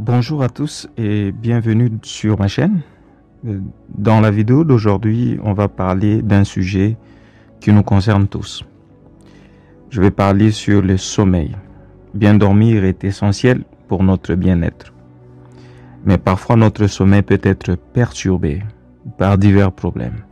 Bonjour à tous et bienvenue sur ma chaîne. Dans la vidéo d'aujourd'hui, on va parler d'un sujet qui nous concerne tous. Je vais parler sur le sommeil. Bien dormir est essentiel pour notre bien-être. Mais parfois notre sommeil peut être perturbé par divers problèmes.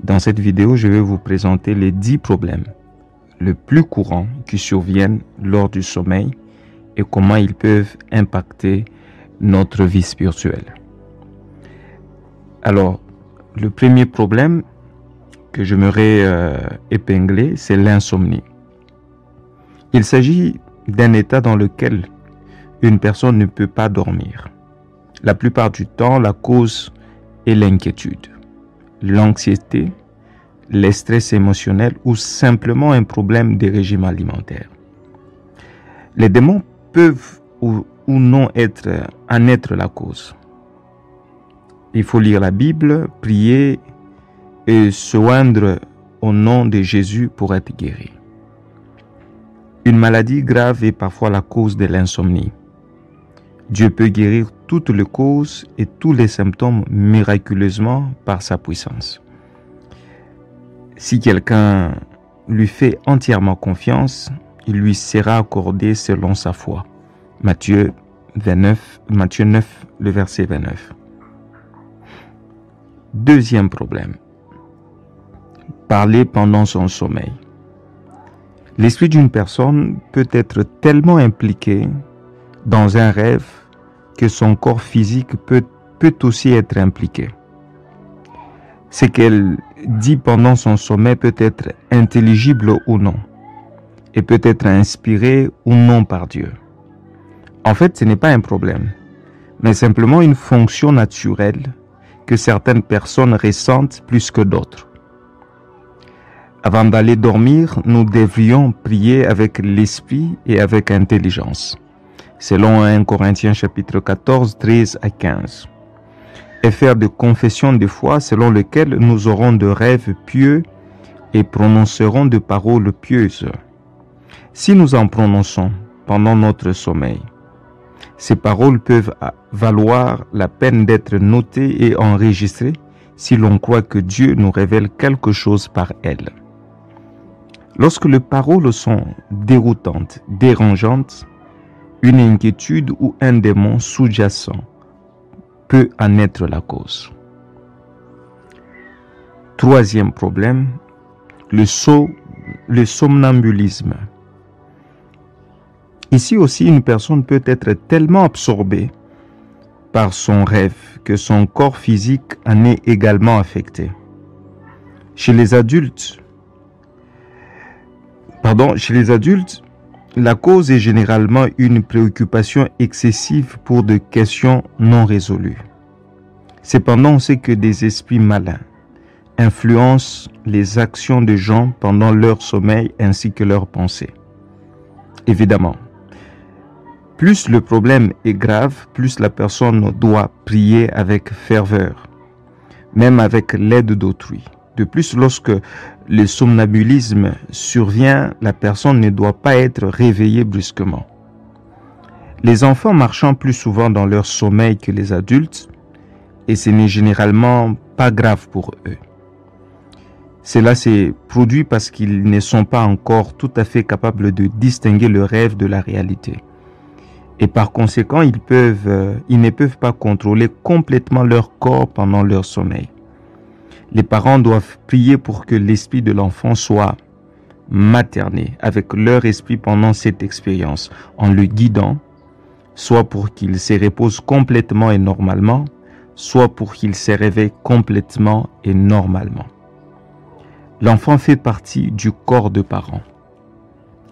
Dans cette vidéo, je vais vous présenter les 10 problèmes les plus courants qui surviennent lors du sommeil et comment ils peuvent impacter notre vie spirituelle. Alors, le premier problème que j'aimerais épingler, c'est l'insomnie. Il s'agit d'un état dans lequel une personne ne peut pas dormir. La plupart du temps, la cause est l'inquiétude, l'anxiété, le stress émotionnel ou simplement un problème de régime alimentaire. Les démons peuvent ou non en être la cause. Il faut lire la Bible, prier et se joindre au nom de Jésus pour être guéri. Une maladie grave est parfois la cause de l'insomnie. Dieu peut guérir toutes les causes et tous les symptômes miraculeusement par sa puissance. Si quelqu'un lui fait entièrement confiance, il lui sera accordé selon sa foi. Matthieu 9, le verset 29. Deuxième problème. Parler pendant son sommeil. L'esprit d'une personne peut être tellement impliqué dans un rêve que son corps physique peut aussi être impliqué. Ce qu'elle dit pendant son sommeil peut être intelligible ou non, et peut être inspiré ou non par Dieu. En fait, ce n'est pas un problème, mais simplement une fonction naturelle que certaines personnes ressentent plus que d'autres. Avant d'aller dormir, nous devrions prier avec l'esprit et avec intelligence, selon 1 Corinthiens chapitre 14, 13 à 15, et faire des confessions de foi selon lesquelles nous aurons de rêves pieux et prononcerons de paroles pieuses. Si nous en prononçons pendant notre sommeil, ces paroles peuvent valoir la peine d'être notées et enregistrées si l'on croit que Dieu nous révèle quelque chose par elles. Lorsque les paroles sont déroutantes, dérangeantes, une inquiétude ou un démon sous-jacent peut en être la cause. Troisième problème, le somnambulisme. Ici aussi, une personne peut être tellement absorbée par son rêve que son corps physique en est également affecté. Chez les adultes, la cause est généralement une préoccupation excessive pour des questions non résolues. Cependant, on sait que des esprits malins influencent les actions des gens pendant leur sommeil ainsi que leurs pensées. Évidemment, plus le problème est grave, plus la personne doit prier avec ferveur, même avec l'aide d'autrui. De plus, lorsque le somnambulisme survient, la personne ne doit pas être réveillée brusquement. Les enfants marchant plus souvent dans leur sommeil que les adultes, et ce n'est généralement pas grave pour eux. Cela s'est produit parce qu'ils ne sont pas encore tout à fait capables de distinguer le rêve de la réalité. Et par conséquent, ils ne peuvent pas contrôler complètement leur corps pendant leur sommeil. Les parents doivent prier pour que l'esprit de l'enfant soit materné avec leur esprit pendant cette expérience, en le guidant, soit pour qu'il se repose complètement et normalement, soit pour qu'il se réveille complètement et normalement. L'enfant fait partie du corps des parents.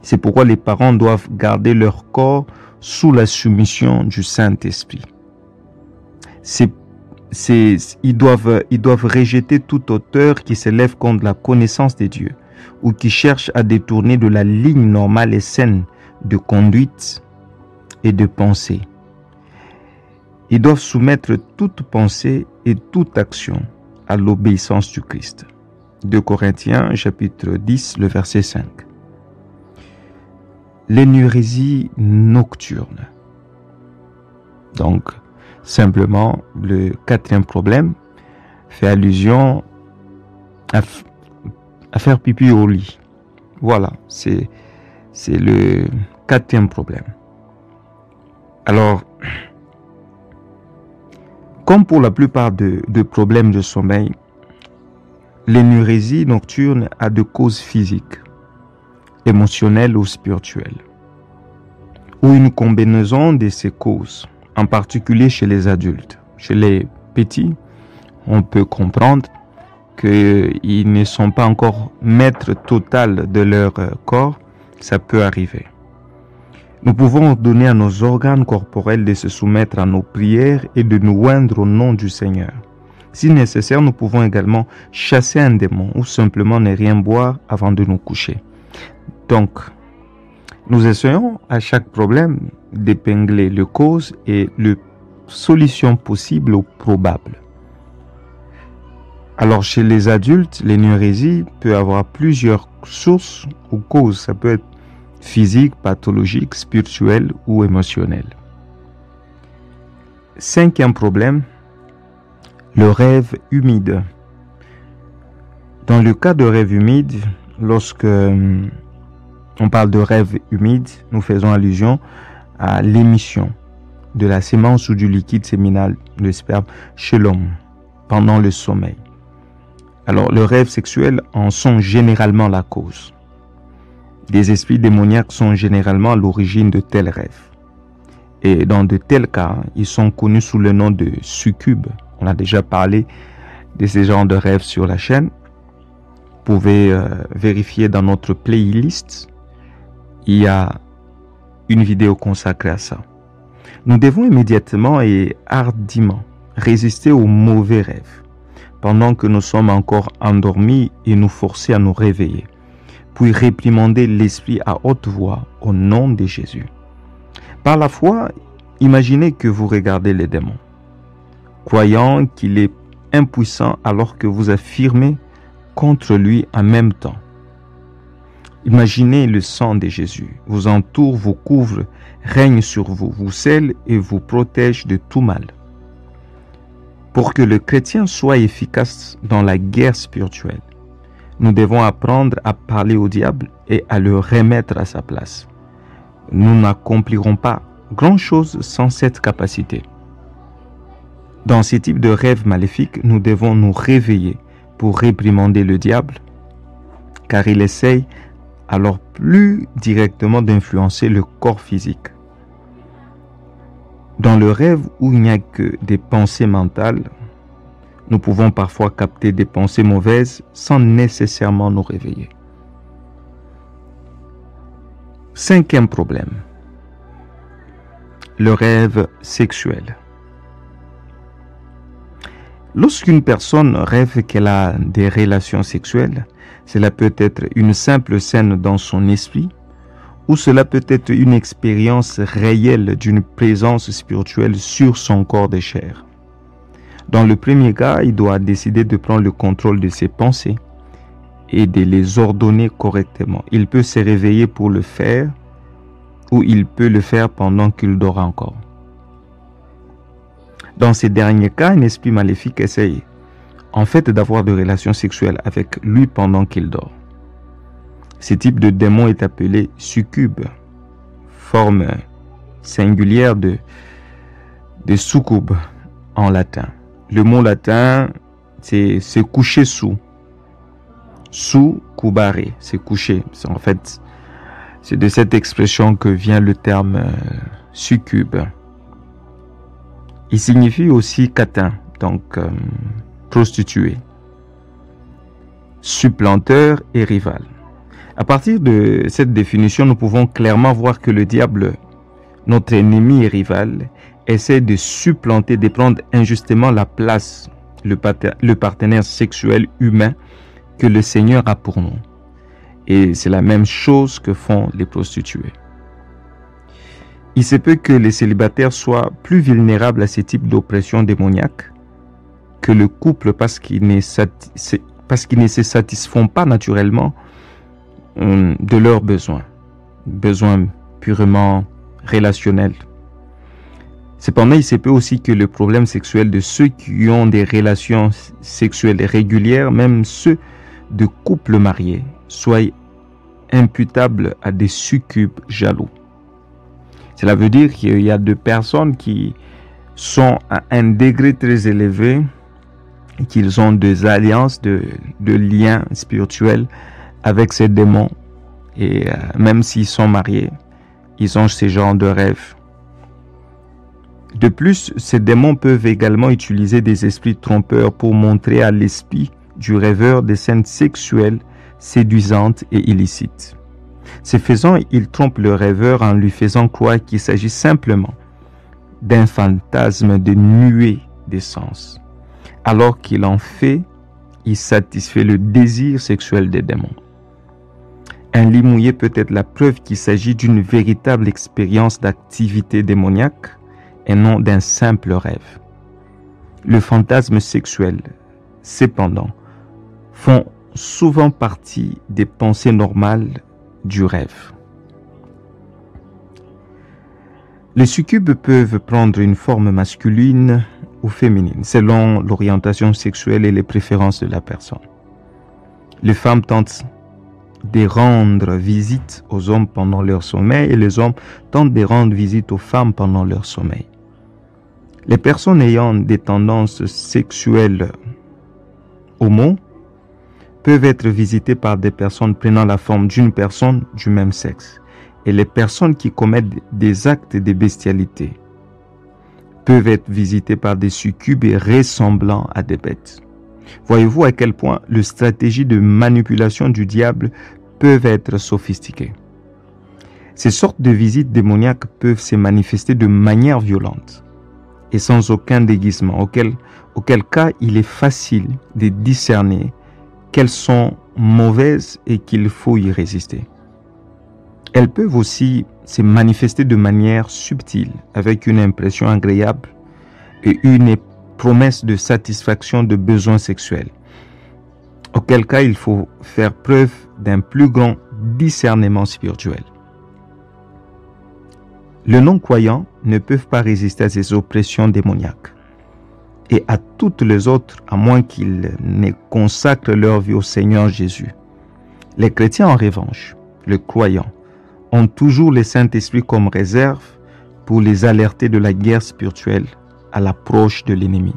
C'est pourquoi les parents doivent garder leur corps sous la soumission du Saint-Esprit. Ils doivent rejeter toute auteur qui s'élève contre la connaissance de Dieu ou qui cherche à détourner de la ligne normale et saine de conduite et de pensée. Ils doivent soumettre toute pensée et toute action à l'obéissance du Christ. 2 Corinthiens chapitre 10, le verset 5. L'énurésie nocturne. Donc, simplement, le quatrième problème fait allusion à faire pipi au lit. Voilà, c'est le quatrième problème. Alors, comme pour la plupart de problèmes de sommeil, l'énurésie nocturne a de causes physiques, émotionnelles ou spirituelles, ou une combinaison de ces causes, en particulier chez les adultes. Chez les petits, on peut comprendre qu'ils ne sont pas encore maîtres total de leur corps, ça peut arriver. Nous pouvons ordonner à nos organes corporels de se soumettre à nos prières et de nous oindre au nom du Seigneur. Si nécessaire, nous pouvons également chasser un démon ou simplement ne rien boire avant de nous coucher. Donc, nous essayons à chaque problème d'épingler les causes et les solutions possibles ou probables. Alors, chez les adultes, l'énurésie peut avoir plusieurs sources ou causes. Ça peut être physique, pathologique, spirituel ou émotionnel. Cinquième problème, le rêve humide. Dans le cas de rêve humide, lorsque on parle de rêve humide, nous faisons allusion à l'émission de la sémence ou du liquide séminal, le sperme, chez l'homme pendant le sommeil. Alors, le rêve sexuel en sont généralement la cause. Des esprits démoniaques sont généralement à l'origine de tels rêves. Et dans de tels cas, ils sont connus sous le nom de succubes. On a déjà parlé de ces genres de rêves sur la chaîne. Vous pouvez vérifier dans notre playlist. Il y a une vidéo consacrée à ça. Nous devons immédiatement et hardiment résister aux mauvais rêves pendant que nous sommes encore endormis et nous forcer à nous réveiller, puis réprimander l'esprit à haute voix au nom de Jésus. Par la foi, imaginez que vous regardez les démons, croyant qu'il est impuissant alors que vous affirmez contre lui en même temps. Imaginez le sang de Jésus vous entoure, vous couvre, règne sur vous, vous scelle et vous protège de tout mal. Pour que le chrétien soit efficace dans la guerre spirituelle, nous devons apprendre à parler au diable et à le remettre à sa place. Nous n'accomplirons pas grand-chose sans cette capacité. Dans ce type de rêve maléfique, nous devons nous réveiller pour réprimander le diable, car il essaye alors plus directement d'influencer le corps physique. Dans le rêve où il n'y a que des pensées mentales, nous pouvons parfois capter des pensées mauvaises sans nécessairement nous réveiller. Cinquième problème, le rêve sexuel. Lorsqu'une personne rêve qu'elle a des relations sexuelles, cela peut être une simple scène dans son esprit, ou cela peut être une expérience réelle d'une présence spirituelle sur son corps de chair. Dans le premier cas, il doit décider de prendre le contrôle de ses pensées et de les ordonner correctement. Il peut se réveiller pour le faire, ou il peut le faire pendant qu'il dort encore. Dans ces derniers cas, un esprit maléfique essaye en fait d'avoir des relations sexuelles avec lui pendant qu'il dort. Ce type de démon est appelé succube, forme singulière de succube en latin. Le mot latin, c'est se coucher sous. Sous cubare, c'est coucher. En fait, c'est de cette expression que vient le terme succube. Il signifie aussi catin, donc prostituée, supplanteur et rival. À partir de cette définition, nous pouvons clairement voir que le diable, notre ennemi et rival, essaie de supplanter, de prendre injustement la place, le partenaire sexuel humain que le Seigneur a pour nous. Et c'est la même chose que font les prostituées. Il se peut que les célibataires soient plus vulnérables à ce type d'oppression démoniaque que le couple parce qu'ils ne se satisfont pas naturellement de leurs besoins purement relationnels. Cependant, il se peut aussi que le problème sexuel de ceux qui ont des relations sexuelles régulières, même ceux de couples mariés, soit imputable à des succubes jaloux. Cela veut dire qu'il y a deux personnes qui sont à un degré très élevé et qu'ils ont des alliances, de liens spirituels avec ces démons. Et même s'ils sont mariés, ils ont ce genre de rêves. De plus, ces démons peuvent également utiliser des esprits trompeurs pour montrer à l'esprit du rêveur des scènes sexuelles séduisantes et illicites. Ce faisant, ils trompent le rêveur en lui faisant croire qu'il s'agit simplement d'un fantasme de nuée des sens, alors qu'il en fait, il satisfait le désir sexuel des démons. Un lit mouillé peut être la preuve qu'il s'agit d'une véritable expérience d'activité démoniaque et non d'un simple rêve. Le fantasme sexuel, cependant, font souvent partie des pensées normales du rêve. Les succubes peuvent prendre une forme masculine ou féminine, selon l'orientation sexuelle et les préférences de la personne. Les femmes tentent de rendre visite aux hommes pendant leur sommeil et les hommes tentent de rendre visite aux femmes pendant leur sommeil. Les personnes ayant des tendances sexuelles homo peuvent être visitées par des personnes prenant la forme d'une personne du même sexe. Et les personnes qui commettent des actes de bestialité peuvent être visitées par des succubes ressemblant à des bêtes. Voyez-vous à quel point les stratégies de manipulation du diable peuvent être sophistiquées. Ces sortes de visites démoniaques peuvent se manifester de manière violente et sans aucun déguisement, auquel cas il est facile de discerner qu'elles sont mauvaises et qu'il faut y résister. Elles peuvent aussi se manifester de manière subtile, avec une impression agréable et une promesse de satisfaction de besoins sexuels, auquel cas il faut faire preuve d'un plus grand discernement spirituel. Les non-croyants ne peuvent pas résister à ces oppressions démoniaques et à toutes les autres, à moins qu'ils ne consacrent leur vie au Seigneur Jésus. Les chrétiens, en revanche, les croyants, ont toujours le Saint-Esprit comme réserve pour les alerter de la guerre spirituelle à l'approche de l'ennemi.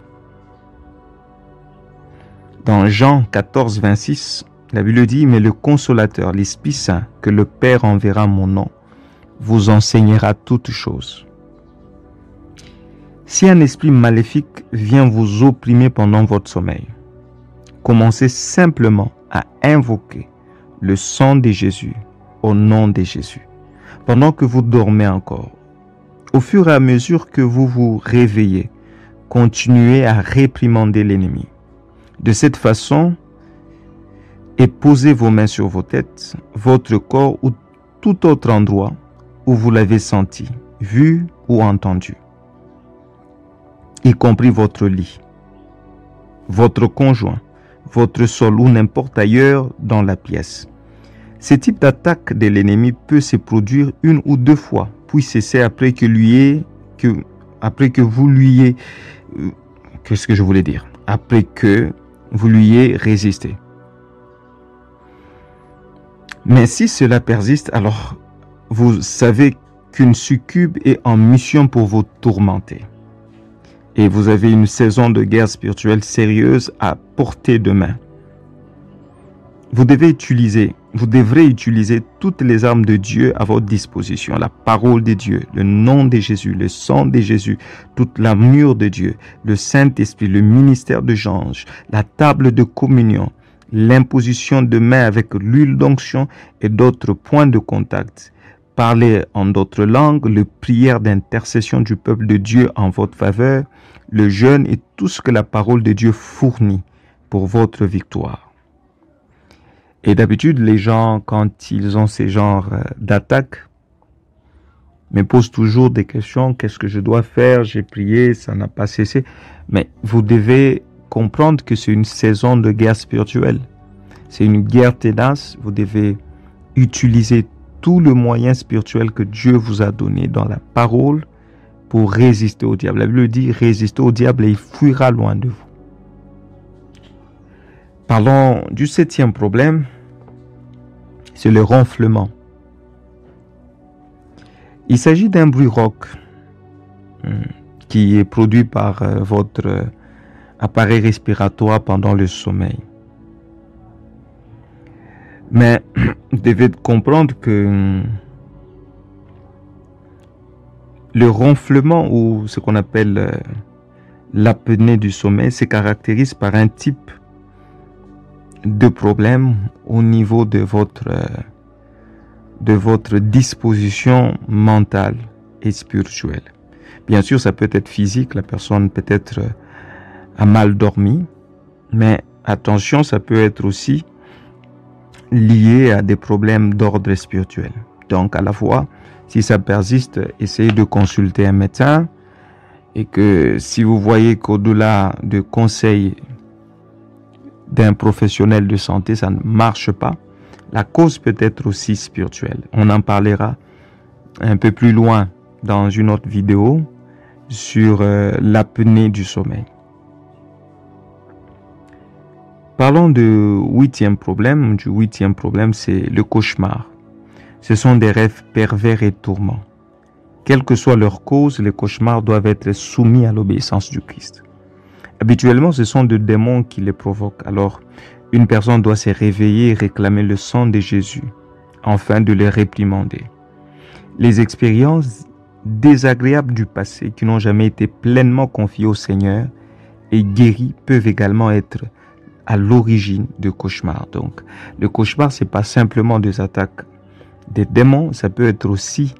Dans Jean 14, 26, la Bible dit « Mais le Consolateur, l'Esprit Saint, que le Père enverra en mon nom, vous enseignera toutes choses. » Si un esprit maléfique vient vous opprimer pendant votre sommeil, commencez simplement à invoquer le sang de Jésus au nom de Jésus, pendant que vous dormez encore. Au fur et à mesure que vous vous réveillez, continuez à réprimander l'ennemi. De cette façon, et posez vos mains sur vos têtes, votre corps ou tout autre endroit où vous l'avez senti, vu ou entendu, y compris votre lit, votre conjoint, votre sol ou n'importe ailleurs dans la pièce. Ce type d'attaque de l'ennemi peut se produire une ou deux fois, puis cesser après que vous lui ayez résisté. Mais si cela persiste, alors vous savez qu'une succube est en mission pour vous tourmenter. Et vous avez une saison de guerre spirituelle sérieuse à portée de main. Vous devrez utiliser toutes les armes de Dieu à votre disposition. La parole de Dieu, le nom de Jésus, le sang de Jésus, toute l'armure de Dieu, le Saint-Esprit, le ministère de Jange, la table de communion, l'imposition de main avec l'huile d'onction et d'autres points de contact. Parler en d'autres langues, les prières d'intercession du peuple de Dieu en votre faveur, le jeûne et tout ce que la parole de Dieu fournit pour votre victoire. Et d'habitude, les gens, quand ils ont ces genres d'attaques, me posent toujours des questions. Qu'est-ce que je dois faire? J'ai prié, ça n'a pas cessé. Mais vous devez comprendre que c'est une saison de guerre spirituelle. C'est une guerre ténace. Vous devez utiliser tout le moyen spirituel que Dieu vous a donné dans la parole pour résister au diable. La Bible dit résister au diable et il fuira loin de vous. Parlons du 7e problème, c'est le ronflement. Il s'agit d'un bruit rauque qui est produit par votre appareil respiratoire pendant le sommeil. Mais vous devez comprendre que le ronflement ou ce qu'on appelle l'apnée du sommeil se caractérise par un type de problème au niveau de votre disposition mentale et spirituelle. Bien sûr, ça peut être physique, la personne peut-être a mal dormi, mais attention, ça peut être aussi lié à des problèmes d'ordre spirituel. Donc, à la fois, si ça persiste, essayez de consulter un médecin et que si vous voyez qu'au-delà de conseils d'un professionnel de santé, ça ne marche pas, la cause peut être aussi spirituelle. On en parlera un peu plus loin dans une autre vidéo sur l'apnée du sommeil. Parlons du 8e problème. Du 8e problème, c'est le cauchemar. Ce sont des rêves pervers et tourments. Quelle que soit leur cause, les cauchemars doivent être soumis à l'obéissance du Christ. Habituellement, ce sont des démons qui les provoquent. Alors, une personne doit se réveiller et réclamer le sang de Jésus, afin de les réprimander. Les expériences désagréables du passé qui n'ont jamais été pleinement confiées au Seigneur et guéries peuvent également être à l'origine de cauchemars. Donc, le cauchemar, c'est pas simplement des attaques des démons, ça peut être aussi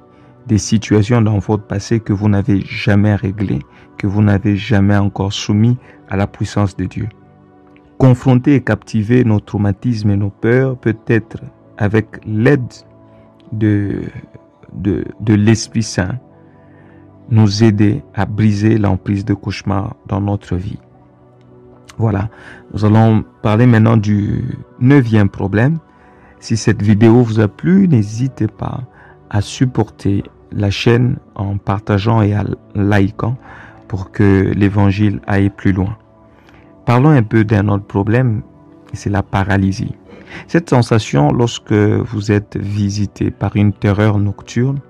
des situations dans votre passé que vous n'avez jamais réglées, que vous n'avez jamais encore soumis à la puissance de Dieu. Confronter et captiver nos traumatismes et nos peurs peut être avec l'aide de l'Esprit Saint, nous aider à briser l'emprise de cauchemar dans notre vie. Voilà, nous allons parler maintenant du 9e problème. Si cette vidéo vous a plu, n'hésitez pas à supporter la chaîne en partageant et en likant pour que l'évangile aille plus loin. Parlons un peu d'un autre problème, c'est la paralysie. Cette sensation, lorsque vous êtes visité par une terreur nocturne,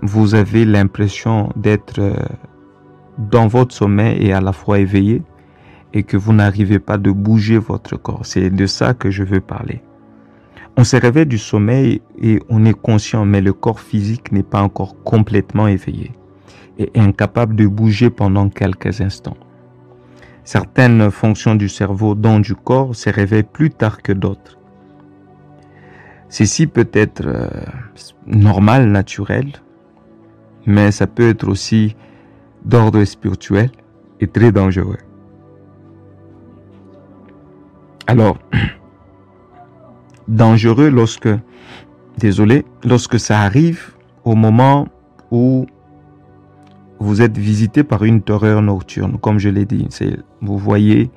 vous avez l'impression d'être dans votre sommeil et à la fois éveillé et que vous n'arrivez pas de bouger votre corps. C'est de ça que je veux parler. On se réveille du sommeil et on est conscient, mais le corps physique n'est pas encore complètement éveillé et incapable de bouger pendant quelques instants. Certaines fonctions du cerveau, dont du corps, se réveillent plus tard que d'autres. Ceci peut être normal, naturel, mais ça peut être aussi d'ordre spirituel et très dangereux. Alors, dangereux lorsque ça arrive au moment où vous êtes visité par une terreur nocturne, comme je l'ai dit. Vous voyez,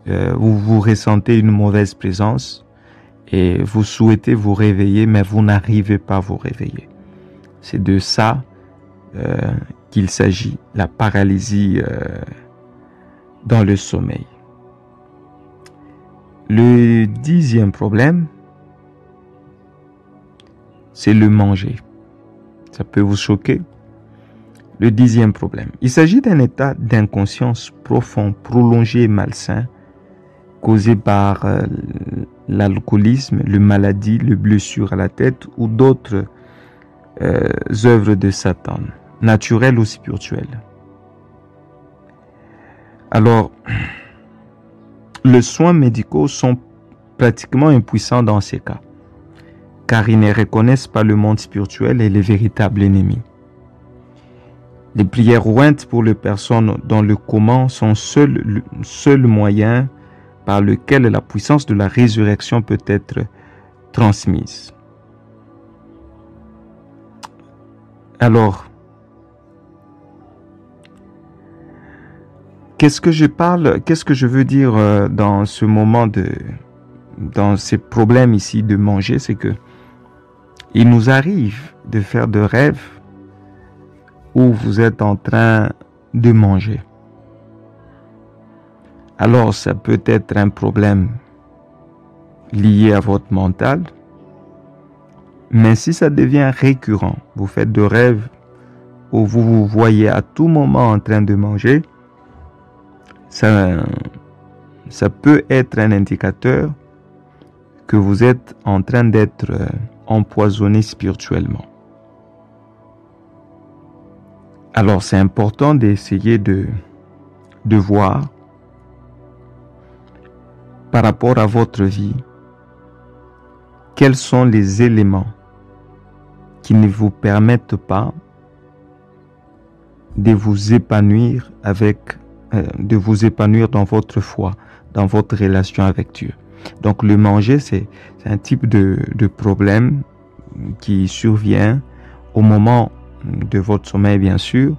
vous ressentez une mauvaise présence et vous souhaitez vous réveiller, mais vous n'arrivez pas à vous réveiller. C'est de ça qu'il s'agit, la paralysie dans le sommeil. Le 10e problème, c'est le manger. Ça peut vous choquer. Le 10e problème. Il s'agit d'un état d'inconscience profond, prolongé et malsain, causé par l'alcoolisme, les maladies, les blessures à la tête ou d'autres œuvres de Satan, naturelles ou spirituelles. Alors, les soins médicaux sont pratiquement impuissants dans ces cas, car ils ne reconnaissent pas le monde spirituel et les véritables ennemis. Les prières ointes pour les personnes dans le coma sont le seul moyen par lequel la puissance de la résurrection peut être transmise. Alors, qu'est-ce que je veux dire dans ce moment dans ces problèmes ici de manger, c'est que il nous arrive de faire des rêves où vous êtes en train de manger. Alors, ça peut être un problème lié à votre mental, mais si ça devient récurrent, vous faites de rêves où vous vous voyez à tout moment en train de manger, ça peut être un indicateur que vous êtes en train d'être empoisonné spirituellement. Alors c'est important d'essayer de voir par rapport à votre vie quels sont les éléments qui ne vous permettent pas de vous épanouir dans votre foi, dans votre relation avec Dieu. Donc le manger, c'est un type de problème qui survient au moment de votre sommeil, bien sûr,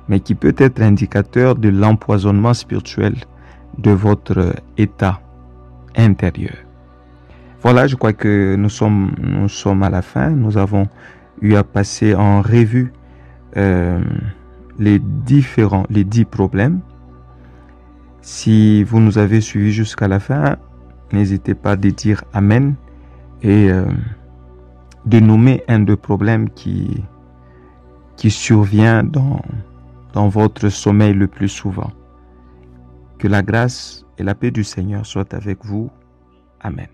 mais qui peut être indicateur de l'empoisonnement spirituel de votre état intérieur. Voilà, je crois que nous sommes à la fin. Nous avons eu à passer en revue les 10 problèmes. Si vous nous avez suivis jusqu'à la fin, n'hésitez pas de dire Amen et de nommer un des problèmes qui survient dans votre sommeil le plus souvent. Que la grâce et la paix du Seigneur soient avec vous. Amen.